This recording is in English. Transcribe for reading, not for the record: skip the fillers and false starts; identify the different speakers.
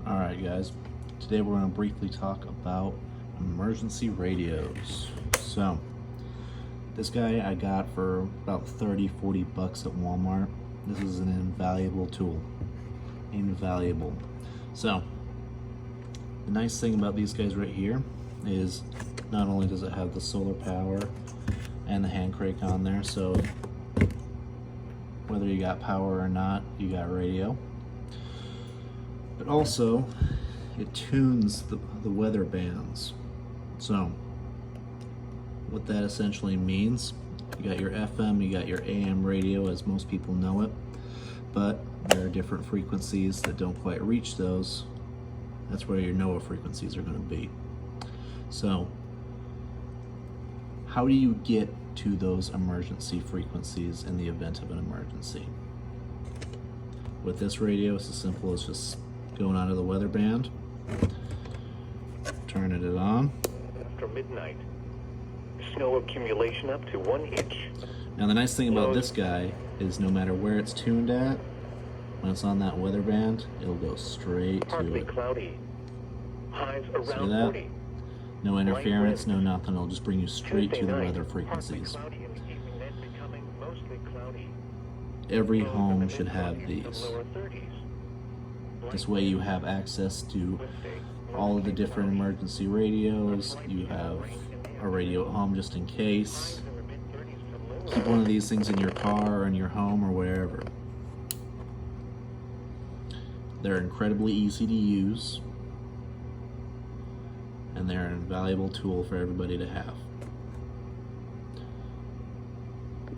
Speaker 1: Alright guys, today we're going to briefly talk about emergency radios. So, this guy I got for about 30-40 bucks at Walmart. This is an invaluable tool. Invaluable. So, the nice thing about these guys right here is not only does it have the solar power and the hand crank on there, so whether you got power or not, you got radio. But also, it tunes the weather bands. So, what that essentially means, you got your FM, you got your AM radio as most people know it, but there are different frequencies that don't quite reach those. That's where your NOAA frequencies are going to be. So, how do you get to those emergency frequencies in the event of an emergency? With this radio, it's as simple as just going onto the weather band, turning it on.
Speaker 2: After midnight, snow accumulation up to 1 inch.
Speaker 1: Now the nice thing about this guy is no matter where it's tuned at, when it's on that weather band, it'll go straight to
Speaker 2: Partly
Speaker 1: it.
Speaker 2: cloudy. Highs
Speaker 1: See
Speaker 2: around
Speaker 1: that?
Speaker 2: 40.
Speaker 1: No interference, no nothing. It'll just bring you straight to the weather frequencies.
Speaker 2: Partly cloudy in the evening, then becoming mostly cloudy.
Speaker 1: Every
Speaker 2: Lows in
Speaker 1: home
Speaker 2: the
Speaker 1: should have
Speaker 2: mid-20s to
Speaker 1: these.
Speaker 2: lower 30s.
Speaker 1: This way you have access to all of the different emergency radios. You have a radio at home just in case. Keep one of these things in your car or in your home or wherever. They're incredibly easy to use, and they're an invaluable tool for everybody to have.